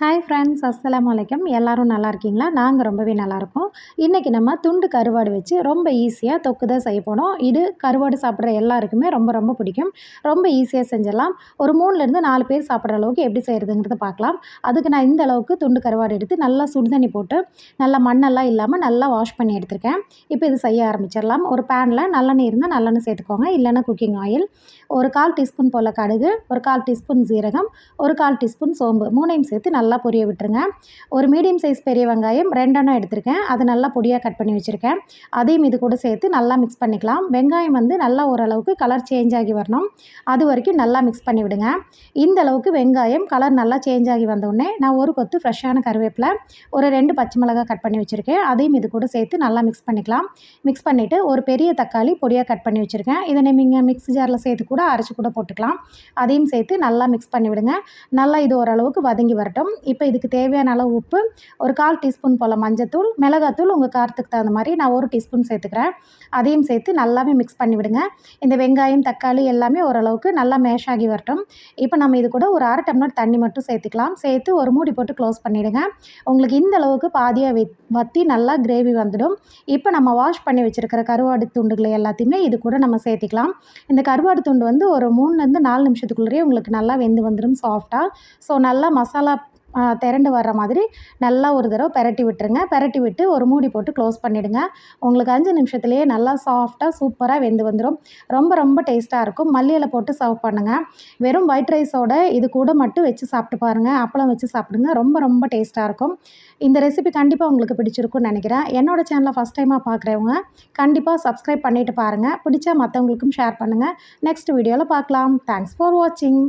Hi friends, அஸ்ஸலாமு அலைக்கும். எல்லாரும் நல்லா இருக்கீங்களா? நாங்கள் ரொம்பவே நல்லாயிருக்கோம். இன்றைக்கி நம்ம துண்டு கருவாடு வச்சு ரொம்ப ஈஸியாக தொக்கு தான் செய்ய போனோம். இது கருவாடு சாப்பிட்ற எல்லாருக்குமே ரொம்ப ரொம்ப பிடிக்கும். ரொம்ப ஈஸியாக செஞ்சிடலாம். ஒரு 3லேருந்து 4 பேர் சாப்பிட்ற அளவுக்கு எப்படி செய்கிறதுங்கிறத பார்க்கலாம். அதுக்கு நான் இந்த அளவுக்கு துண்டு கருவாடு எடுத்து நல்லா சுடுதண்ணி போட்டு நல்லா மண்ணெல்லாம் இல்லாமல் நல்லா வாஷ் பண்ணி எடுத்திருக்கேன். இப்போ இது செய்ய ஆரம்பிச்சிடலாம். ஒரு பேனில் நல்லெண்ணெய் இருந்தால் நல்லெண்ணெய் சேர்த்துக்கோங்க, இல்லைன்னா குக்கிங் ஆயில். ஒரு 1/4 டீஸ்பூன் போல் கடுகு, ஒரு 1/4 டீஸ்பூன் ஜீரகம், ஒரு 1/4 டீஸ்பூன் சோம்பு, 3யும் சேர்த்து நல்லா பொரிய விட்டுருங்க. ஒரு மீடியம் சைஸ் பெரிய வெங்காயம் 2 எண்ணம் எடுத்திருக்கேன். அது நல்லா பொடியாக கட் பண்ணி வச்சுருக்கேன். அதையும் இது கூட சேர்த்து நல்லா மிக்ஸ் பண்ணிக்கலாம். வெங்காயம் நல்லா ஓரளவுக்கு கலர் சேஞ்ச் ஆகி வரணும். அது வரைக்கும் நல்லா மிக்ஸ் பண்ணி விடுங்க. இந்த அளவுக்கு வெங்காயம் கலர் நல்லா சேஞ்ச் ஆகி வந்தோடனே நான் ஒரு கொத்து ஃப்ரெஷ்ஷான கருவேப்பிலை, ஒரு 2 பச்சை மிளகாய் கட் பண்ணி வச்சுருக்கேன். அதையும் இது கூட சேர்த்து நல்லா மிக்ஸ் பண்ணிக்கலாம். மிக்ஸ் பண்ணிவிட்டு ஒரு பெரிய தக்காளி பொடியாக கட் பண்ணி வச்சுருக்கேன். இதை நீங்கள் மிக்ஸி ஜாரில் சேர்த்து கூட அரைச்சி கூட போட்டுக்கலாம். அதையும் சேர்த்து நல்லா மிக்ஸ் பண்ணி விடுங்க. நல்லா இது ஓரளவுக்கு வதங்கி வரட்டும். இப்போ இதுக்கு தேவையான அளவு உப்பு, ஒரு 1/4 டீஸ்பூன் போல் மஞ்சத்தூள், மிளகாத்தூள் உங்கள் காரத்துக்கு தகுந்த மாதிரி நான் 1 டீஸ்பூன் சேர்த்துக்கிறேன். அதையும் சேர்த்து நல்லாவே மிக்ஸ் பண்ணி விடுங்க. இந்த வெங்காயம் தக்காளி எல்லாமே ஓரளவுக்கு நல்லா மேஷ் ஆகி வரட்டும். இப்போ நம்ம இது கூட ஒரு 1/2 டம்ளர் தண்ணி மட்டும் சேர்த்துக்கலாம். சேர்த்து ஒரு மூடி போட்டு க்ளோஸ் பண்ணிவிடுங்க. உங்களுக்கு இந்த அளவுக்கு பாதியாக வற்றி நல்லா கிரேவி வந்துடும். இப்போ நம்ம வாஷ் பண்ணி வச்சுருக்கிற கருவாடு துண்டுகளை எல்லாத்தையுமே இது கூட நம்ம சேர்த்திக்கலாம். இந்த கருவாடு துண்டு ஒரு 3லேருந்து 4 நிமிஷத்துக்குள்ளேயே உங்களுக்கு நல்லா வெந்து வந்துடும் சாஃப்டாக. ஸோ நல்லா மசாலா திரண்டு வர்ற மாதிரி நல்லா ஒரு தடவை பெரட்டி விட்டுருங்க. பெரட்டி விட்டு ஒரு மூடி போட்டு க்ளோஸ் பண்ணிவிடுங்க. உங்களுக்கு 5 நிமிஷத்துலேயே நல்லா சாஃப்டாக சூப்பராக வெந்து வந்துடும். ரொம்ப ரொம்ப டேஸ்ட்டாக இருக்கும். மல்லி இலை போட்டு சர்வ் பண்ணுங்கள். வெறும் ஒயிட் ரைஸோட இது கூட மட்டும் வச்சு சாப்பிட்டு பாருங்கள். அப்பளம் வச்சு சாப்பிடுங்க. ரொம்ப ரொம்ப டேஸ்ட்டாக இருக்கும். இந்த ரெசிபி கண்டிப்பாக உங்களுக்கு பிடிச்சிருக்கும்னு நினைக்கிறேன். என்னோடய சேனலை ஃபஸ்ட் டைமாக பார்க்குறவங்க கண்டிப்பாக சப்ஸ்கிரைப் பண்ணிவிட்டு பாருங்கள். பிடிச்சா மற்றவங்களுக்கும் ஷேர் பண்ணுங்கள். நெக்ஸ்ட் வீடியோவில் பார்க்கலாம். தேங்க்ஸ் ஃபார் வாட்சிங்.